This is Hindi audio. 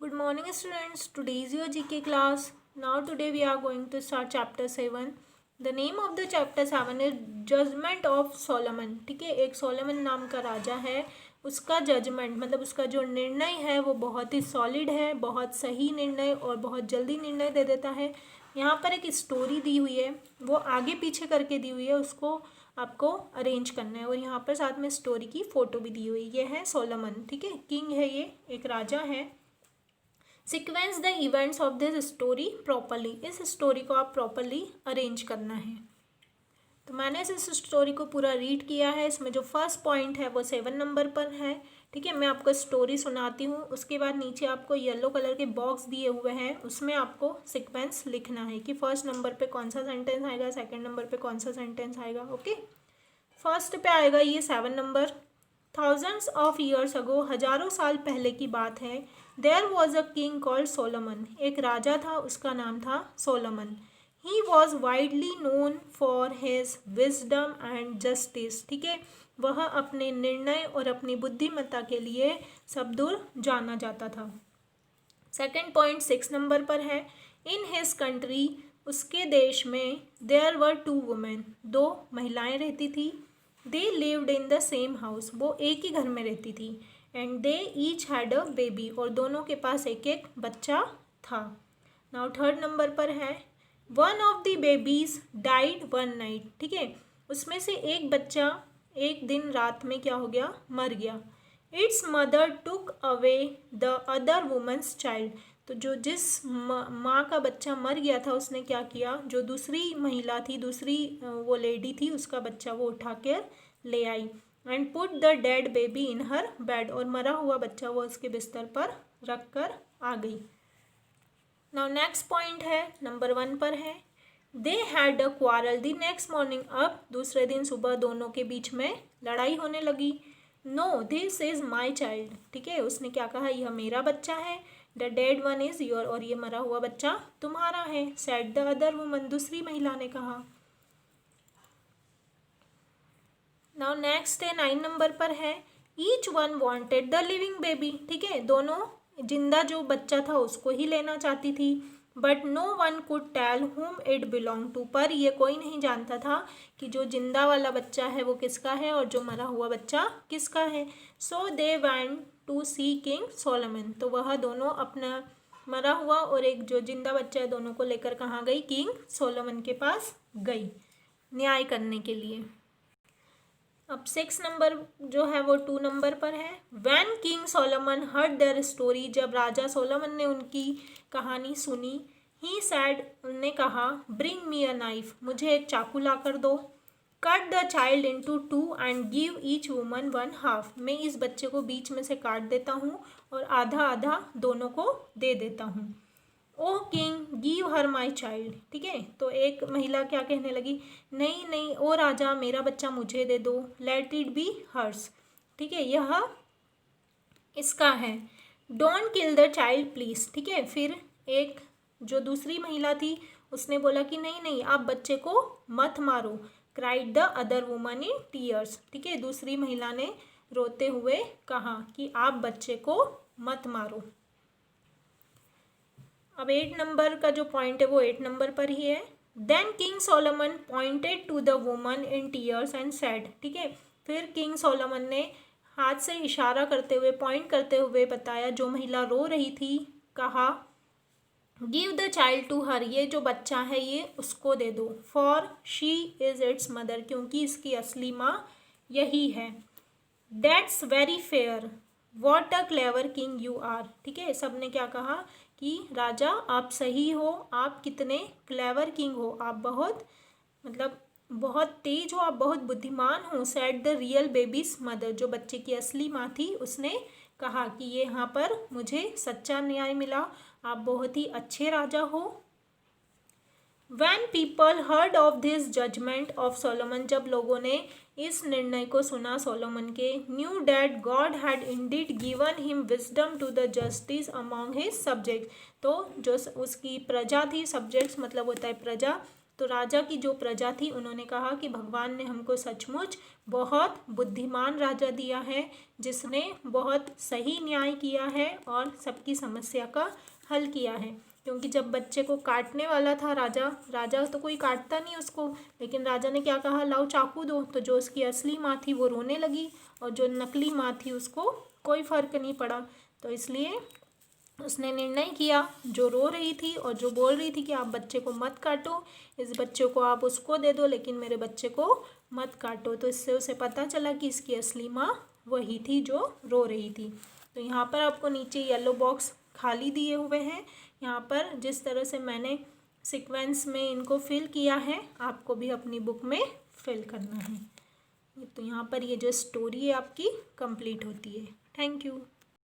Good morning students. Today is your GK class. Now today we are going to start chapter 7. The name of the chapter 7 is Judgment of Solomon. ठीक है, एक सोलोमन नाम का राजा है, उसका जजमेंट मतलब उसका जो निर्णय है वो बहुत ही सॉलिड है, बहुत सही निर्णय और बहुत जल्दी निर्णय दे देता है। यहाँ पर एक स्टोरी दी हुई है, वो आगे पीछे करके दी हुई है, उसको आपको अरेंज करना है और यहाँ पर साथ में स्टोरी की फ़ोटो भी दी हुई है। ये है सोलोमन, ठीक है, किंग है, ये एक राजा है। Sequence the events of this story properly, इस स्टोरी को आप प्रॉपरली अरेंज करना है। तो मैंने इस स्टोरी को पूरा रीड किया है। इसमें जो फर्स्ट पॉइंट है वो 7 नंबर पर है, ठीक है। मैं आपको स्टोरी सुनाती हूँ, उसके बाद नीचे आपको येलो कलर के बॉक्स दिए हुए हैं, उसमें आपको सीक्वेंस लिखना है कि फर्स्ट नंबर पे कौन सा सेंटेंस आएगा, सेकंड नंबर पे कौन सा सेंटेंस आएगा। ओके, फर्स्ट पे आएगा ये 7 नंबर। थाउजेंड्स ऑफ ईयर्स अगो, हजारों साल पहले की बात है। There was a king called Solomon, एक राजा था, उसका नाम था Solomon. He was widely known for his wisdom and justice, ठीक है, वह अपने निर्णय और अपनी बुद्धिमत्ता के लिए सब दूर जाना जाता था। सेकेंड पॉइंट 6 नंबर पर है। इन हिज कंट्री, उसके देश में, देयर वर 2 वुमेन, 2 महिलाएं रहती थी। They lived in the same house, वो एक ही घर में रहती थी। And they each had a baby, और दोनों के पास एक एक बच्चा था। नाउ थर्ड नंबर पर है। One of the babies died one night, ठीक है, उसमें से एक बच्चा एक दिन रात में क्या हो गया, मर गया। Its mother took away the other women's child, तो जो जिस माँ का बच्चा मर गया था उसने क्या किया, जो दूसरी महिला थी, दूसरी वो लेडी थी, उसका बच्चा वो उठा कर ले आई। And put the dead baby in her bed, और मरा हुआ बच्चा वो उसके बिस्तर पर रख कर आ गई। नाउ नेक्स्ट पॉइंट है नंबर 1 पर है। They had a quarrel the next morning, अब दूसरे दिन सुबह दोनों के बीच में लड़ाई होने लगी। No this is my child, ठीक है, उसने क्या कहा, यह मेरा बच्चा है। The dead one is your, और ये मरा हुआ बच्चा तुम्हारा है। सेड द अदर वुमन, दूसरी महिला ने कहा। नाउ नेक्स्ट है 9 नंबर पर है। Each one wanted the living baby, ठीक है, दोनों जिंदा जो बच्चा था उसको ही लेना चाहती थी। But no one could tell whom it belong to, पर ये कोई नहीं जानता था कि जो जिंदा वाला बच्चा है वो किसका है और जो मरा हुआ बच्चा किसका है। So they went to see King Solomon, तो वह दोनों अपना मरा हुआ और एक जो जिंदा बच्चा है दोनों को लेकर कहाँ गई, किंग सोलोमन के पास गई न्याय करने के लिए। अब 6 नंबर जो है वो 2 नंबर पर है। When king Solomon heard their story, जब राजा सोलोमन ने उनकी कहानी सुनी। ही सैड, उन्होंने कहा, ब्रिंग मी अ नाइफ, मुझे एक चाकू ला कर दो। Cut the child into 2 and give each woman 1 half, मैं इस बच्चे को बीच में से काट देता हूँ और आधा आधा दोनों को दे देता हूँ। O king give her my child, ठीक है, तो एक महिला क्या कहने लगी, नहीं नहीं ओ राजा, मेरा बच्चा मुझे दे दो। लेट इट बी हर्स, ठीक है, यह इसका है। Don't kill the child please, ठीक है, फिर एक जो दूसरी महिला थी उसने बोला कि नहीं नहीं आप बच्चे को मत मारो। Cried the other woman in tears, ठीक है, दूसरी महिला ने रोते हुए कहा कि आप बच्चे को मत मारो। अब 8 नंबर का जो पॉइंट है वो 8 नंबर पर ही है। Then king Solomon pointed to the woman in tears and said, ठीक है, फिर किंग सोलोमन ने हाथ से इशारा करते हुए, पॉइंट करते हुए बताया, जो महिला रो रही थी, कहा, give the child to her, ये जो बच्चा है ये उसको दे दो। For she is its mother, क्योंकि इसकी असली माँ यही है। That's very fair, what a clever king you are, ठीक है, सबने क्या कहा कि राजा आप सही हो, आप कितने क्लेवर किंग हो, आप बहुत मतलब बहुत तेज हो, आप बहुत बुद्धिमान हो। Said the real babies mother, जो बच्चे की असली माँ थी उसने कहा कि ये यहाँ पर मुझे सच्चा न्याय मिला, आप बहुत ही अच्छे राजा हो। When people heard of this judgment of Solomon, जब लोगों ने इस निर्णय को सुना सोलोमन के, knew that God had indeed given him wisdom to the justice among his subjects, तो जो उसकी प्रजा थी, subjects मतलब होता है प्रजा, तो राजा की जो प्रजा थी उन्होंने कहा कि भगवान ने हमको सचमुच बहुत बुद्धिमान राजा दिया है, जिसने बहुत सही न्याय किया है और सबकी समस्या का हल किया है। क्योंकि जब बच्चे को काटने वाला था राजा तो कोई काटता नहीं उसको, लेकिन राजा ने क्या कहा, लाओ चाकू दो। तो जो उसकी असली माँ थी वो रोने लगी और जो नकली माँ थी उसको कोई फर्क नहीं पड़ा। तो इसलिए उसने निर्णय किया, जो रो रही थी और जो बोल रही थी कि आप बच्चे को मत काटो, इस बच्चे को आप उसको दे दो लेकिन मेरे बच्चे को मत काटो। तो इससे उसे पता चला कि इसकी असली माँ वही थी जो रो रही थी। तो यहाँ पर आपको नीचे येलो बॉक्स खाली दिए हुए हैं। यहाँ पर जिस तरह से मैंने सीक्वेंस में इनको फिल किया है आपको भी अपनी बुक में फिल करना है। तो यहाँ पर ये जो स्टोरी है आपकी कंप्लीट होती है। Thank you.